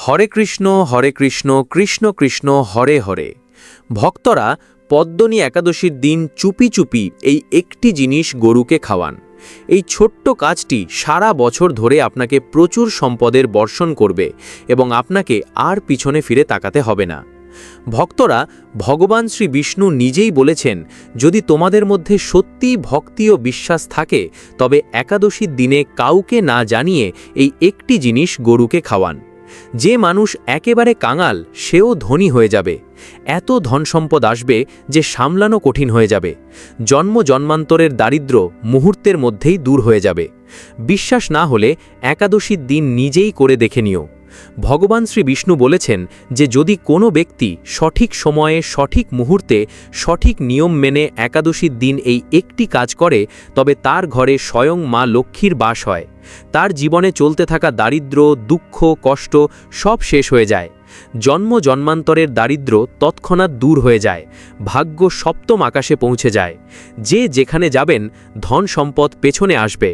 হরে কৃষ্ণ কৃষ্ণ কৃষ্ণ হরে হরে। ভক্তরা পদ্মনী একাদশীর দিন চুপি চুপি এই একটি জিনিস গরুকে খাওয়ান। এই ছোট্ট কাজটি সারা বছর ধরে আপনাকে প্রচুর সম্পদের বর্ষণ করবে এবং আপনাকে আর পিছনে ফিরে তাকাতে হবে না। ভক্তরা ভগবান শ্রী বিষ্ণু নিজেই বলেছেন, যদি তোমাদের মধ্যে সত্যিই ভক্তি ও বিশ্বাস থাকে তবে একাদশীর দিনে কাউকে না জানিয়ে এই একটি জিনিস গরুকে খাওয়ান। যে মানুষ একেবারে কাঙাল সেও ধনী হয়ে যাবে। এত ধনসম্পদ আসবে যে সামলানো কঠিন হয়ে যাবে। জন্ম জন্মান্তরের দারিদ্র্য মুহূর্তের মধ্যেই দূর হয়ে যাবে। বিশ্বাস না হলে একাদশীর দিন নিজেই করে দেখে নিও। ভগবান শ্রী বিষ্ণু বলেছেন যে যদি কোনো ব্যক্তি সঠিক সময়ে সঠিক মুহূর্তে সঠিক নিয়ম মেনে একাদশীর দিন এই একটি কাজ করে তবে তার ঘরে স্বয়ং মা লক্ষ্মীর বাস হয়। তার জীবনে চলতে থাকা দারিদ্র্য, দুঃখ, কষ্ট সব শেষ হয়ে যায়। জন্ম জন্মান্তরের দারিদ্র্য তৎক্ষণাৎ দূর হয়ে যায়। ভাগ্য সপ্তম আকাশে পৌঁছে যায়। যে যেখানে যাবেন ধন সম্পদ পেছনে আসবে।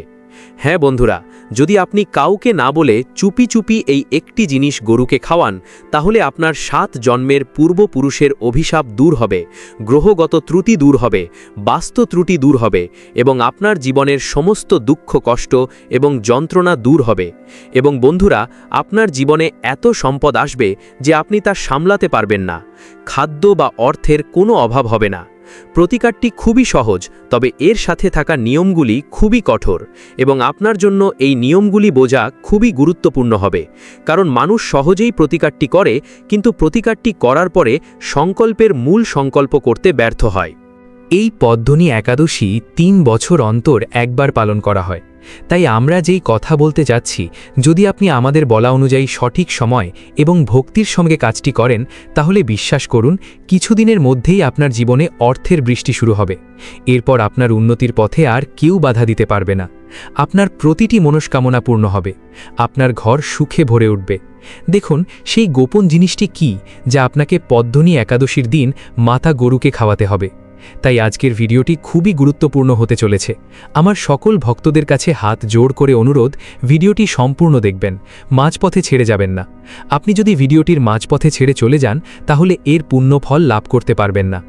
হ্যাঁ বন্ধুরা, যদি আপনি কাউকে না বলে চুপি চুপি এই একটি জিনিস গরুকে খাওয়ান তাহলে আপনার 7 জন্মের পূর্বপুরুষের অভিশাপ দূর হবে, গ্রহগত ত্রুটি দূর হবে, বাস্তু ত্রুটি দূর হবে এবং আপনার জীবনের সমস্ত দুঃখ কষ্ট এবং যন্ত্রণা দূর হবে। এবং বন্ধুরা, আপনার জীবনে এত সম্পদ আসবে যে আপনি তা সামলাতে পারবেন না। খাদ্য বা অর্থের কোনো অভাব হবে না। প্রতিকারটি খুবই সহজ, তবে এর সাথে থাকা নিয়মগুলি খুবই কঠোর এবং আপনার জন্য এই নিয়মগুলি বোঝা খুবই গুরুত্বপূর্ণ হবে। কারণ মানুষ সহজেই প্রতিকারটি করে, কিন্তু প্রতিকারটি করার পরে সংকল্পের মূল সংকল্প করতে ব্যর্থ হয়। এই পদ্মনী একাদশী 3 বছর অন্তর একবার পালন করা হয়। তাই আমরা যেই কথা বলতে যাচ্ছি, যদি আপনি আমাদের বলা অনুযায়ী সঠিক সময় এবং ভক্তির সঙ্গে কাজটি করেন তাহলে বিশ্বাস করুন কিছুদিনের মধ্যেই আপনার জীবনে অর্থের বৃষ্টি শুরু হবে। এরপর আপনার উন্নতির পথে আর কেউ বাধা দিতে পারবে না। আপনার প্রতিটি মনস্কামনা পূর্ণ হবে। আপনার ঘর সুখে ভরে উঠবে। দেখুন, সেই গোপন জিনিসটি কি যা আপনাকে পদ্মনী একাদশীর দিন মাতা গরুকে খাওয়াতে হবে। তাই আজকের ভিডিওটি খুবই গুরুত্বপূর্ণ হতে চলেছে। আমার সকল ভক্তদের কাছে হাত জোড় করে অনুরোধ, ভিডিওটি সম্পূর্ণ দেখবেন, মাঝপথে ছেড়ে যাবেন না। আপনি যদি ভিডিওটির মাঝপথে ছেড়ে চলে যান তাহলে এর পুণ্য ফল লাভ করতে পারবেন না।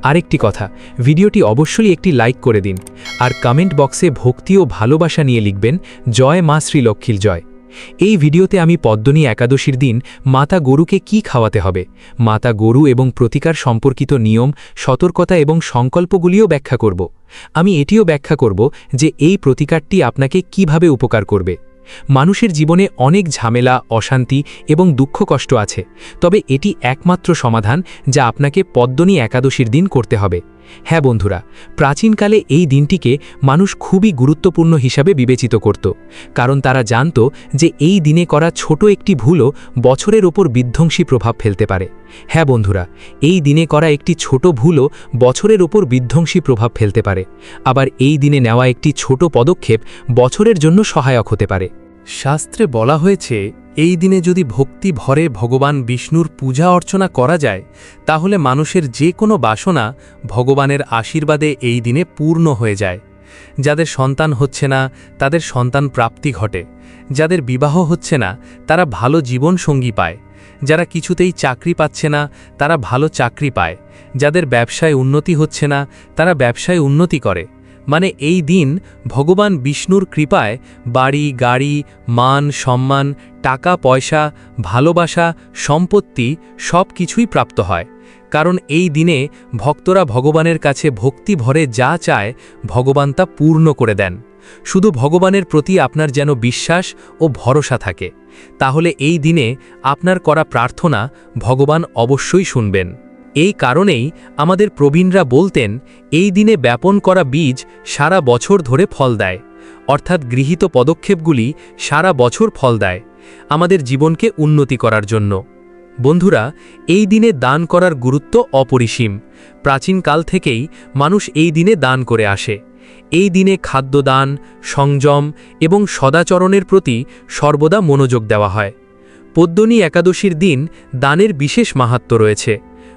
আরেকটি কথা, ভিডিওটি অবশ্যই একটি লাইক করে দিন আর কমেন্ট বক্সে ভক্তি ও ভালোবাসা নিয়ে লিখবেন, জয় মা শ্রী লক্ষ্মীর জয়। এই ভিডিওতে আমি পদ্মনী একাদশীর দিন মাতা গরুকে কি খাওয়াতে হবে, মাতা গরু এবং প্রতিকার সম্পর্কিত নিয়ম, সতর্কতা এবং সংকল্পগুলিও ব্যাখ্যা করব। আমি এটিও ব্যাখ্যা করব যে এই প্রতিকারটি আপনাকে কিভাবে উপকার করবে। মানুষের জীবনে অনেক ঝামেলা, অশান্তি এবং দুঃখ কষ্ট আছে, তবে এটি একমাত্র সমাধান যা আপনাকে পদ্মনী একাদশীর দিন করতে হবে। হ্যাঁ বন্ধুরা, প্রাচীনকালে এই দিনটিকে মানুষ খুবই গুরুত্বপূর্ণ হিসাবে বিবেচিত করত, কারণ তারা জানত যে এই দিনে করা ছোট একটি ভুলও বছরের ওপর বিধ্বংসী প্রভাব ফেলতে পারে। হ্যাঁ বন্ধুরা, এই দিনে করা একটি ছোট ভুলও বছরের ওপর বিধ্বংসী প্রভাব ফেলতে পারে। আবার এই দিনে নেওয়া একটি ছোট পদক্ষেপ বছরের জন্য সহায়ক হতে পারে। শাস্ত্রে বলা হয়েছে, এই দিনে যদি ভক্তি ভরে ভগবান বিষ্ণুর পূজা অর্চনা করা যায় তাহলে মানুষের যে কোনো বাসনা ভগবানের আশীর্বাদে এই দিনে পূর্ণ হয়ে যায়। যাদের সন্তান হচ্ছে না তাদের সন্তান প্রাপ্তি ঘটে, যাদের বিবাহ হচ্ছে না তারা ভালো জীবনসঙ্গী পায়, যারা কিছুতেই চাকরি পাচ্ছে না তারা ভালো চাকরি পায়, যাদের ব্যবসায় উন্নতি হচ্ছে না তারা ব্যবসায় উন্নতি করে। মানে এই দিন ভগবান বিষ্ণুর কৃপায় বাড়ি, গাড়ি, মান সম্মান, টাকা পয়সা, ভালোবাসা, সম্পত্তি সব কিছুই প্রাপ্ত হয়। কারণ এই দিনে ভক্তরা ভগবানের কাছে ভক্তি ভরে যা চায় ভগবান তা পূর্ণ করে দেন। শুধু ভগবানের প্রতি আপনার যেন বিশ্বাস ও ভরসা থাকে, তাহলে এই দিনে আপনার করা প্রার্থনা ভগবান অবশ্যই শুনবেন। এই কারণেই আমাদের প্রবীণরা বলতেন, এই দিনে ব্যাপন করা বীজ সারা বছর ধরে ফল দেয়। অর্থাৎ গৃহীত পদক্ষেপগুলি সারা বছর ফল দেয় আমাদের জীবনকে উন্নতি করার জন্য। বন্ধুরা, এই দিনে দান করার গুরুত্ব অপরিসীম। প্রাচীনকাল থেকেই মানুষ এই দিনে দান করে আসে। এই দিনে খাদ্যদান, সংযম এবং সদাচরণের প্রতি সর্বদা মনোযোগ দেওয়া হয়। পদ্মনী একাদশীর দিন দানের বিশেষ মাহাত্ম্য রয়েছে।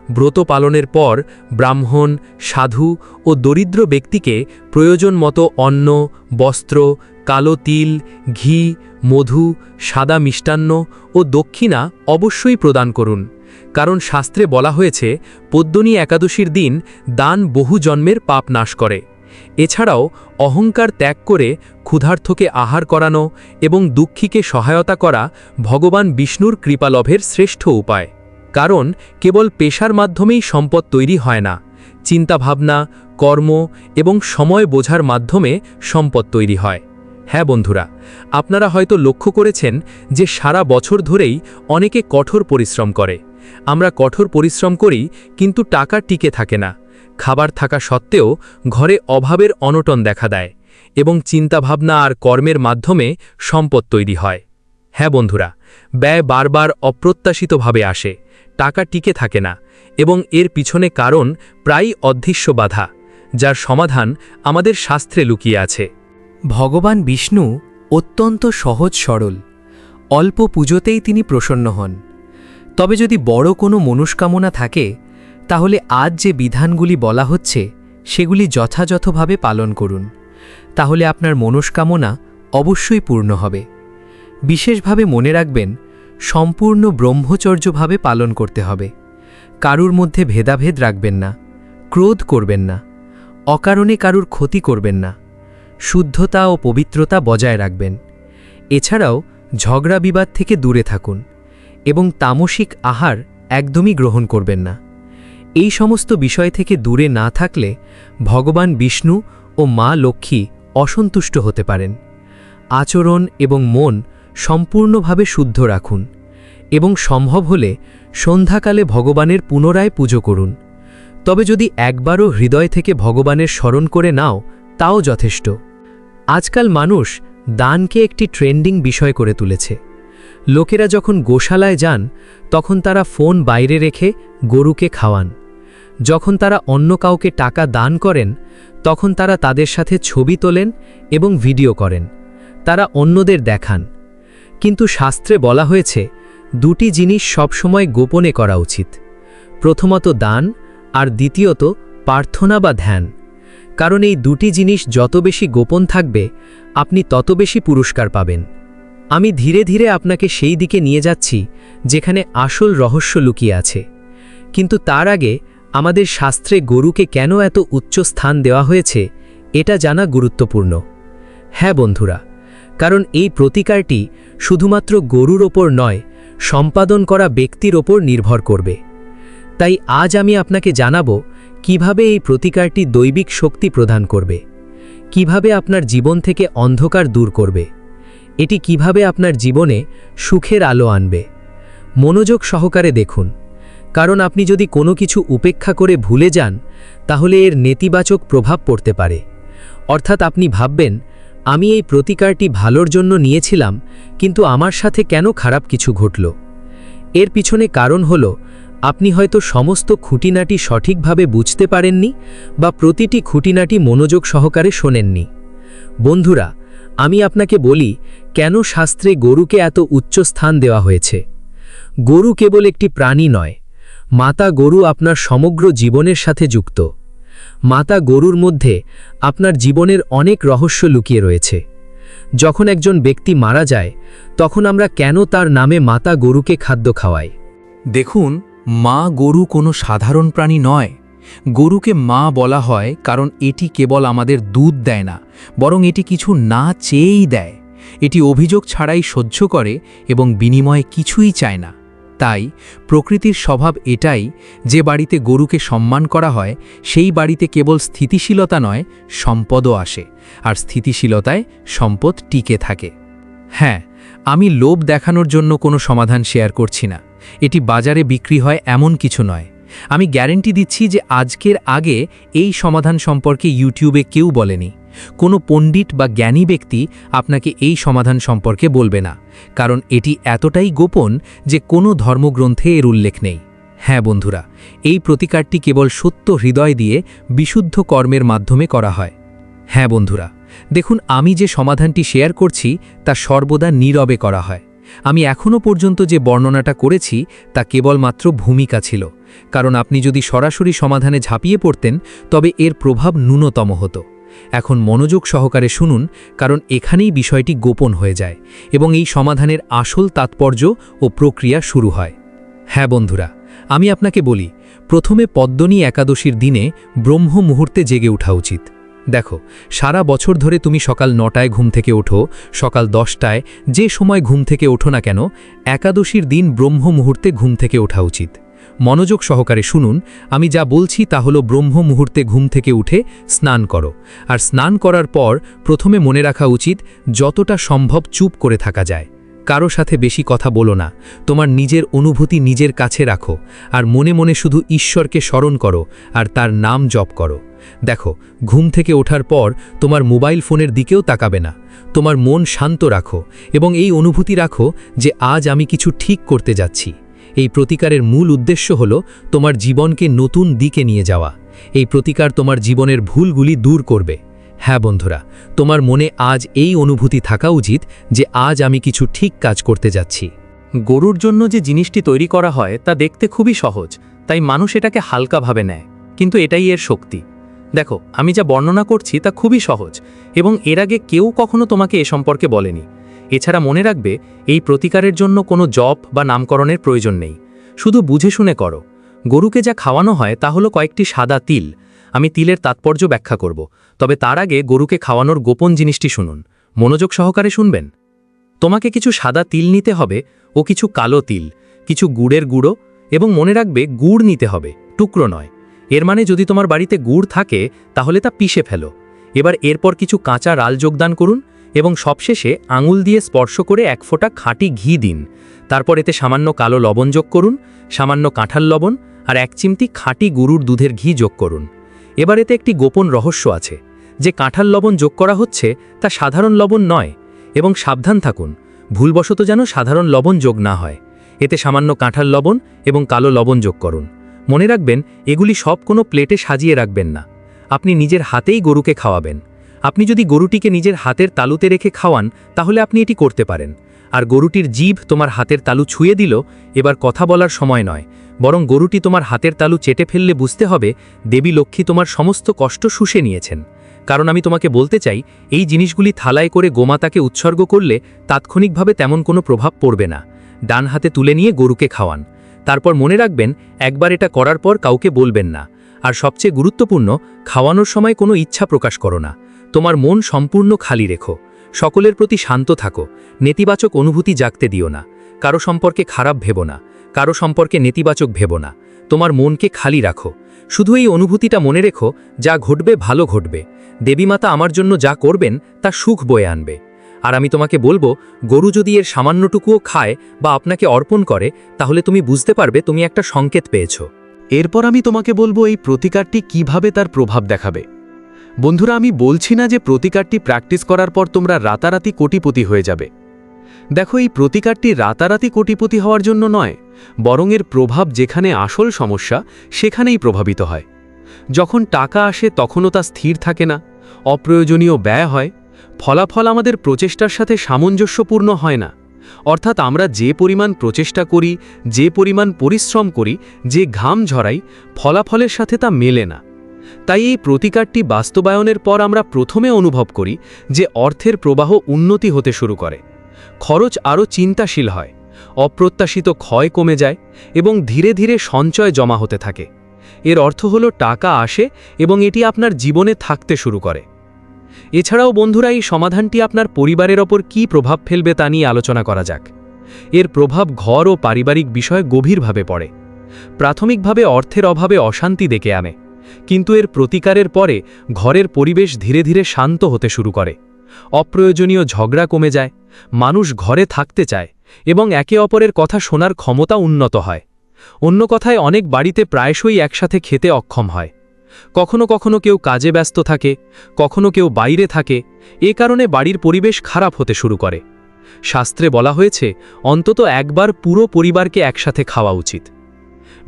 ব্রত পালনের পর ব্রাহ্মণ, সাধু ও দরিদ্র ব্যক্তিকে প্রয়োজন মতো অন্ন, বস্ত্র, কালো তিল, ঘি, মধু, সাদা মিষ্টান্ন ও দক্ষিণা অবশ্যই প্রদান করুন, কারণ শাস্ত্রে বলা হয়েছে পদ্মনী একাদশীর দিন দান বহু জন্মের পাপ নাশ করে। এছাড়াও অহংকার ত্যাগ করে ক্ষুধার্তকে আহার করানো এবং দুঃখীকে সহায়তা করা ভগবান বিষ্ণুর কৃপালাভের শ্রেষ্ঠ উপায়। কারণ কেবল পেশার মাধ্যমেই সম্পদ তৈরি হয় না, চিন্তাভাবনা, কর্ম এবং সময় বোঝার মাধ্যমে সম্পদ তৈরি হয়। হ্যাঁ বন্ধুরা, আপনারা হয়তো লক্ষ্য করেছেন যে সারা বছর ধরেই অনেকে কঠোর পরিশ্রম করে। আমরা কঠোর পরিশ্রম করি, কিন্তু টাকা টিকে থাকে না। খাবার থাকা সত্ত্বেও ঘরে অভাবের অনটন দেখা দেয় এবং চিন্তাভাবনা আর কর্মের মাধ্যমে সম্পদ তৈরি হয়। হ্যাঁ বন্ধুরা, ব্যয় বারবার অপ্রত্যাশিতভাবে আসে, টাকা টিকে থাকে না এবং এর পিছনে কারণ প্রায়ই অদৃশ্য বাধা, যার সমাধান আমাদের শাস্ত্রে লুকিয়ে আছে। ভগবান বিষ্ণু অত্যন্ত সহজ সরল, অল্প পুজোতেই তিনি প্রসন্ন হন। তবে যদি বড় কোনো মনস্কামনা থাকে, তাহলে আজ যে বিধানগুলি বলা হচ্ছে সেগুলি যথাযথভাবে পালন করুন, তাহলে আপনার মনস্কামনা অবশ্যই পূর্ণ হবে। বিশেষভাবে মনে রাখবেন, সম্পূর্ণ ব্রহ্মচর্যভাবে পালন করতে হবে। কারুর মধ্যে ভেদাভেদ রাখবেন না, ক্রোধ করবেন না, অকারণে কারুর ক্ষতি করবেন না, শুদ্ধতা ও পবিত্রতা বজায় রাখবেন। এছাড়াও ঝগড়া বিবাদ থেকে দূরে থাকুন এবং তামসিক আহার একদমই গ্রহণ করবেন না। এই সমস্ত বিষয় থেকে দূরে না থাকলে ভগবান বিষ্ণু ও মা লক্ষ্মী অসন্তুষ্ট হতে পারেন। আচরণ এবং মন সম্পূর্ণভাবে শুদ্ধ রাখুন এবং সম্ভব হলে সন্ধ্যাকালে ভগবানের পুনরায় পুজো করুন। তবে যদি একবারও হৃদয় থেকে ভগবানের স্মরণ করে নাও, তাও যথেষ্ট। আজকাল মানুষ দানকে একটি ট্রেন্ডিং বিষয় করে তুলেছে। লোকেরা যখন গোশালায় যান, তখন তারা ফোন বাইরে রেখে গরুকে খাওয়ান। যখন তারা অন্য কাউকে টাকা দান করেন, তখন তারা তাদের সাথে ছবি তোলেন এবং ভিডিও করেন, তারা অন্যদের দেখান। কিন্তু শাস্ত্রে বলা হয়েছে দুটি জিনিস সবসময় গোপনে করা উচিত, প্রথমত দান আর দ্বিতীয়ত প্রার্থনা বা ধ্যান। কারণ এই দুটি জিনিস যত বেশি গোপন থাকবে, আপনি তত বেশি পুরস্কার পাবেন। আমি ধীরে ধীরে আপনাকে সেই দিকে নিয়ে যাচ্ছি যেখানে আসল রহস্য লুকিয়ে আছে। কিন্তু তার আগে আমাদের শাস্ত্রে গরুকে কেন এত উচ্চ স্থান দেওয়া হয়েছে এটা জানা গুরুত্বপূর্ণ। হ্যাঁ বন্ধুরা, কারণ এই প্রতিকারটি শুধুমাত্র গরুর ওপর নয়, সম্পাদন করা ব্যক্তির ওপর নির্ভর করবে। তাই আজ আমি আপনাকে জানাবো কিভাবে এই প্রতিকারটি দৈবিক শক্তি প্রদান করবে, কিভাবে আপনার জীবন থেকে অন্ধকার দূর করবে, এটি কিভাবে আপনার জীবনে সুখের আলো আনবে। মনোযোগ সহকারে দেখুন, কারণ আপনি যদি কোনো কিছু উপেক্ষা করে ভুলে যান, তাহলে এর নেতিবাচক প্রভাব পড়তে পারে। অর্থাৎ আপনি ভাববেন, আমি এই প্রতিকারটি ভালোর জন্য নিয়েছিলাম, কিন্তু আমার সাথে কেন খারাপ কিছু ঘটল। এর পিছনে কারণ হলো আপনি হয়তো সমস্ত খুঁটিনাটি সঠিকভাবে বুঝতে পারেননি বা প্রতিটি খুঁটিনাটি মনোযোগ সহকারে শোনেননি। বন্ধুরা, আমি আপনাকে বলি কেন শাস্ত্রে গরুকে এত উচ্চ স্থান দেওয়া হয়েছে। গরু কেবল একটি প্রাণী নয়, মাতা গরু আপনার সমগ্র জীবনের সাথে যুক্ত। মাতা গরুর মধ্যে আপনার জীবনের অনেক রহস্য লুকিয়ে রয়েছে। যখন একজন ব্যক্তি মারা যায়, তখন আমরা কেন তার নামে মাতা গরুকে খাদ্য খাওয়াই? দেখুন, মা গরু কোনো সাধারণ প্রাণী নয়। গরুকে মা বলা হয় কারণ এটি কেবল আমাদের দুধ দেয় না, বরং এটি কিছু না চেয়েই দেয়। এটি অভিযোগ ছাড়াই সহ্য করে এবং বিনিময়ে কিছুই চায় না। তাই প্রকৃতির স্বভাব এটাই, যে বাড়িতে গরুকে সম্মান করা হয় সেই বাড়িতে কেবল স্থিতিশীলতা নয়, সম্পদও আসে, আর স্থিতিশীলতায় সম্পদ টিকে থাকে। হ্যাঁ, আমি লোভ দেখানোর জন্য কোনো সমাধান শেয়ার করছি না। এটি বাজারে বিক্রি হয় এমন কিছু নয়। আমি গ্যারেন্টি দিচ্ছি যে আজকের আগে এই সমাধান সম্পর্কে ইউটিউবে কেউ বলেনি। কোনো পণ্ডিত বা জ্ঞানী ব্যক্তি আপনাকে এই সমাধান সম্পর্কে বলবে না, কারণ এটি এতটাই গোপন যে কোনো ধর্মগ্রন্থে এর উল্লেখ নেই। হ্যাঁ বন্ধুরা, এই প্রতিকারটি কেবল সত্য হৃদয় দিয়ে বিশুদ্ধ কর্মের মাধ্যমে করা হয়। হ্যাঁ বন্ধুরা, দেখুন, আমি যে সমাধানটি শেয়ার করছি তা সর্বদা নীরবে করা হয়। আমি এখনও পর্যন্ত যে বর্ণনাটা করেছি তা কেবলমাত্র ভূমিকা ছিল, কারণ আপনি যদি সরাসরি সমাধানে ঝাঁপিয়ে পড়তেন তবে এর প্রভাব ন্যূনতম হতো। এখন মনোযোগ সহকারে শুনুন, কারণ এখানেই বিষয়টি গোপন হয়ে যায় এবং এই সমাধানের আসল তাৎপর্য ও প্রক্রিয়া শুরু হয়। হ্যাঁ বন্ধুরা, আমি আপনাকে বলি, প্রথমে পদ্মনী একাদশীর দিনে ব্রহ্ম মুহূর্তে জেগে ওঠা উচিত। দেখো, সারা বছর ধরে তুমি সকাল 9টায় ঘুম থেকে ওঠো, সকাল 10টায়, যে সময় ঘুম থেকে ওঠো না কেন, একাদশীর দিন ব্রহ্ম মুহূর্তে ঘুম থেকে ওঠা উচিত। মনোযোগ সহকারে শুনুন, আমি যা বলছি তা হলো ব্রহ্ম মুহূর্তে ঘুম থেকে উঠে স্নান করো, আর স্নান করার পর প্রথমে মনে রাখা উচিত যতটা সম্ভব চুপ করে থাকা যায়। কারো সাথে বেশি কথা বলো না, তোমার নিজের অনুভূতি নিজের কাছে রাখো, আর মনে মনে শুধু ঈশ্বরকে স্মরণ করো আর তার নাম জপ করো। দেখো, ঘুম থেকে ওঠার পর তোমার মোবাইল ফোনের দিকেও তাকাবে না, তোমার মন শান্ত রাখো এবং এই অনুভূতি রাখো যে আজ আমি কিছু ঠিক করতে যাচ্ছি। এই প্রতিকারের মূল উদ্দেশ্য হল তোমার জীবনকে নতুন দিকে নিয়ে যাওয়া। এই প্রতিকার তোমার জীবনের ভুলগুলি দূর করবে। হ্যাঁ বন্ধুরা, তোমার মনে আজ এই অনুভূতি থাকা উচিত যে আজ আমি কিছু ঠিক কাজ করতে যাচ্ছি। গরুর জন্য যে জিনিসটি তৈরি করা হয় তা দেখতে খুবই সহজ, তাই মানুষ এটাকে হালকাভাবে নেয়, কিন্তু এটাই এর শক্তি। দেখো, আমি যা বর্ণনা করছি তা খুবই সহজ এবং এর আগে কেউ কখনো তোমাকে এ সম্পর্কে বলেনি। এছাড়া মনে রাখবে, এই প্রতিকারের জন্য কোনো জপ বা নামকরণের প্রয়োজন নেই, শুধু বুঝে শুনে করো। গরুকে যা খাওয়ানো হয় তা হলো কয়েকটি সাদা তিল। আমি তিলের তাৎপর্য ব্যাখ্যা করব, তবে তার আগে গরুকে খাওয়ানোর গোপন জিনিসটি শুনুন। মনোযোগ সহকারে শুনবেন। তোমাকে কিছু সাদা তিল নিতে হবে ও কিছু কালো তিল, কিছু গুড়ের গুঁড়ো, এবং মনে রাখবে গুড় নিতে হবে, টুকরো নয়। এর মানে যদি তোমার বাড়িতে গুড় থাকে তাহলে তা পিষে ফেলো। এবার এরপর কিছু কাঁচা রাল যোগদান করুন এবং সবশেষে আঙুল দিয়ে স্পর্শ করে 1 ফোঁটা খাঁটি ঘি দিন। তারপর এতে সামান্য কালো লবণ যোগ করুন, সামান্য কাঁঠাল লবণ আর 1 চিমটি খাঁটি গরুর দুধের ঘি যোগ করুন। এবার এতে একটি গোপন রহস্য আছে। যে কাঁঠাল লবণ যোগ করা হচ্ছে তা সাধারণ লবণ নয়, এবং সাবধান থাকুন ভুলবশত যেন সাধারণ লবণ যোগ না হয়। এতে সামান্য কাঁঠাল লবণ এবং কালো লবণ যোগ করুন। মনে রাখবেন, এগুলি সব কোনো প্লেটে সাজিয়ে রাখবেন না, আপনি নিজের হাতেই গরুকে খাওয়াবেন। আপনি যদি গরুটিকে নিজের হাতের তালুতে রেখে খাওয়ান তাহলে আপনি এটি করতে পারেন। আর গরুটির জিভ তোমার হাতের তালু ছুঁয়ে দিল, এবার কথা বলার সময় নয়, বরং গরুটি তোমার হাতের তালু চেটে ফেললে বুঝতে হবে দেবী লক্ষ্মী তোমার সমস্ত কষ্ট শুষে নিয়েছেন। কারণ আমি তোমাকে বলতে চাই, এই জিনিসগুলি থালায় করে গোমাতাকে উৎসর্গ করলে তাৎক্ষণিকভাবে তেমন কোনো প্রভাব পড়বে না। ডান হাতে তুলে নিয়ে গরুকে খাওয়ান। তারপর মনে রাখবেন, একবার এটা করার পর কাউকে বলবেন না। আর সবচেয়ে গুরুত্বপূর্ণ, খাওয়ানোর সময় কোনো ইচ্ছা প্রকাশ করো না। তোমার মন সম্পূর্ণ খালি রেখো, সকলের প্রতি শান্ত থাকো, নেতিবাচক অনুভূতি জাগতে দিও না। কারো সম্পর্কে খারাপ ভেবো না, কারো সম্পর্কে নেতিবাচক ভেবো না। তোমার মনকে খালি রাখো, শুধু এই অনুভূতিটা মনে রেখো, যা ঘটবে ভালো ঘটবে। দেবীমাতা আমার জন্য যা করবেন তা সুখ বয়ে আনবে। আর আমি তোমাকে বলবো, গরু যদি এর সামান্যটুকুও খায় বা আপনাকে অর্পণ করে তাহলে তুমি বুঝতে পারবে তুমি একটা সংকেত পেয়েছো। এরপর আমি তোমাকে বলবো এই প্রতিকারটি কিভাবে তার প্রভাব দেখাবে। বন্ধুরা, আমি বলছি না যে প্রতিকারটি প্র্যাকটিস করার পর তোমরা রাতারাতি কোটিপতি হয়ে যাবে। দেখো, এই প্রতিকারটি রাতারাতি কোটিপতি হওয়ার জন্য নয়, বরং এর প্রভাব যেখানে আসল সমস্যা সেখানেই প্রভাবিত হয়। যখন টাকা আসে তখনও তা স্থির থাকে না, অপ্রয়োজনীয় ব্যয় হয়, ফলাফল আমাদের প্রচেষ্টার সাথে সামঞ্জস্যপূর্ণ হয় না। অর্থাৎ আমরা যে পরিমাণ প্রচেষ্টা করি, যে পরিমাণ পরিশ্রম করি, যে ঘাম ঝরাই, ফলাফলের সাথে তা মেলে না। তাই এই প্রতিকারটি বাস্তবায়নের পর আমরা প্রথমে অনুভব করি যে অর্থের প্রবাহ উন্নতি হতে শুরু করে, খরচ আরও চিন্তাশীল হয়, অপ্রত্যাশিত ক্ষয় কমে যায় এবং ধীরে ধীরে সঞ্চয় জমা হতে থাকে। এর অর্থ হলো টাকা আসে এবং এটি আপনার জীবনে থাকতে শুরু করে। এছাড়াও বন্ধুরা, এই সমাধানটি আপনার পরিবারের ওপর কী প্রভাব ফেলবে তা নিয়ে আলোচনা করা যাক। এর প্রভাব ঘর ও পারিবারিক বিষয়ে গভীরভাবে পড়ে। প্রাথমিকভাবে অর্থের অভাবে অশান্তি ডেকে আনে, কিন্তু এর প্রতিকারের পরে ঘরের পরিবেশ ধীরে ধীরে শান্ত হতে শুরু করে। অপ্রয়োজনীয় ঝগড়া কমে যায়, মানুষ ঘরে থাকতে চায় এবং একে অপরের কথা শোনার ক্ষমতা উন্নত হয়। অন্য কথায়, অনেক বাড়িতে প্রায়শই একসাথে খেতে অক্ষম হয়। কখনো কখনো কেউ কাজে ব্যস্ত থাকে, কখনো কেউ বাইরে থাকে। এ কারণে বাড়ির পরিবেশ খারাপ হতে শুরু করে। শাস্ত্রে বলা হয়েছে, অন্তত একবার পুরো পরিবারকে একসাথে খাওয়া উচিত।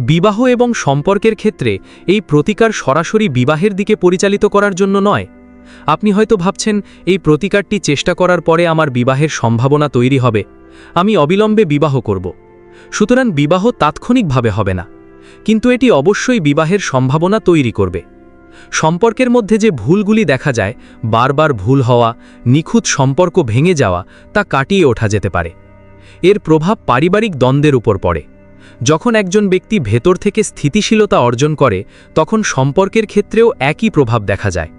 বিবাহ এবং সম্পর্কের ক্ষেত্রে এই প্রতিকার সরাসরি বিবাহের দিকে পরিচালিত করার জন্য নয়। আপনি হয়তো ভাবছেন, এই প্রতিকারটি চেষ্টা করার পরে আমার বিবাহের সম্ভাবনা তৈরি হবে, আমি অবিলম্বে বিবাহ করব। সুতরাং বিবাহ তাৎক্ষণিকভাবে হবে না। কিন্তু এটি অবশ্যই বিবাহের সম্ভাবনা তৈরি করবে। সম্পর্কের মধ্যে যে ভুলগুলি দেখা যায়, বারবার ভুল হওয়া, নিখুঁত সম্পর্ক ভেঙে যাওয়া, তা কাটিয়ে ওঠা যেতে পারে। এর প্রভাব পারিবারিক দ্বন্দ্বের উপর পড়ে। যখন একজন ব্যক্তি ভেতর থেকে স্থিতিশীলতা অর্জন করে, তখন সম্পর্কের ক্ষেত্রেও একই প্রভাব দেখা যায়।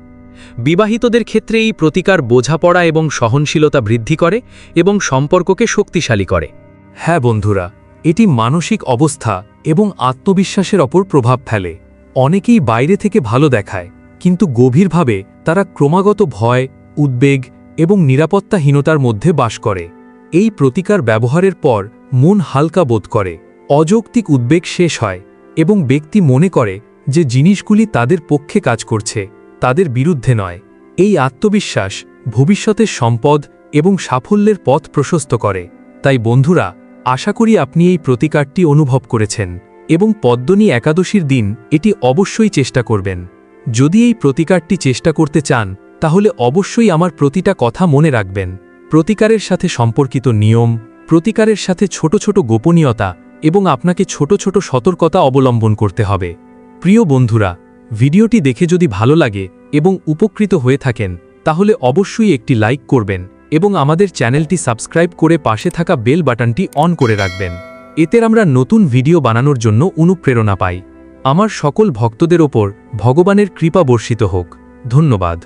বিবাহিতদের ক্ষেত্রে এই প্রতিকার বোঝাপড়া এবং সহনশীলতা বৃদ্ধি করে এবং সম্পর্ককে শক্তিশালী করে। হ্যাঁ বন্ধুরা, এটি মানসিক অবস্থা এবং আত্মবিশ্বাসের ওপর প্রভাব ফেলে। অনেকেই বাইরে থেকে ভালো দেখায়, কিন্তু গভীরভাবে তারা ক্রমাগত ভয়, উদ্বেগ এবং নিরাপত্তাহীনতার মধ্যে বাস করে। এই প্রতিকার ব্যবহারের পর মন হালকা বোধ করে, অযৌক্তিক উদ্বেগ শেষ হয় এবং ব্যক্তি মনে করে যে জিনিসগুলি তাদের পক্ষে কাজ করছে, তাদের বিরুদ্ধে নয়। এই আত্মবিশ্বাস ভবিষ্যতের সম্পদ এবং সাফল্যের পথ প্রশস্ত করে। তাই বন্ধুরা, আশা করি আপনি এই প্রতিকারটি অনুভব করেছেন এবং পদ্মনী একাদশীর দিন এটি অবশ্যই চেষ্টা করবেন। যদি এই প্রতিকারটি চেষ্টা করতে চান, তাহলে অবশ্যই আমার প্রতিটা কথা মনে রাখবেন। প্রতিকারের সাথে সম্পর্কিত নিয়ম, প্রতিকারের সাথে ছোট ছোট গোপনীয়তা এবং আপনাকে ছোট ছোট সতর্কতা অবলম্বন করতে হবে। প্রিয় বন্ধুরা, ভিডিওটি দেখে যদি ভালো লাগে এবং উপকৃত হয়ে থাকেন, তাহলে অবশ্যই একটি লাইক করবেন এবং আমাদের চ্যানেলটি সাবস্ক্রাইব করে পাশে থাকা বেল বাটনটি অন করে রাখবেন। এতে আমরা নতুন ভিডিও বানানোর জন্য অনুপ্রেরণা পাই। আমার সকল ভক্তদের ওপর ভগবানের কৃপা বর্ষিত হোক। ধন্যবাদ।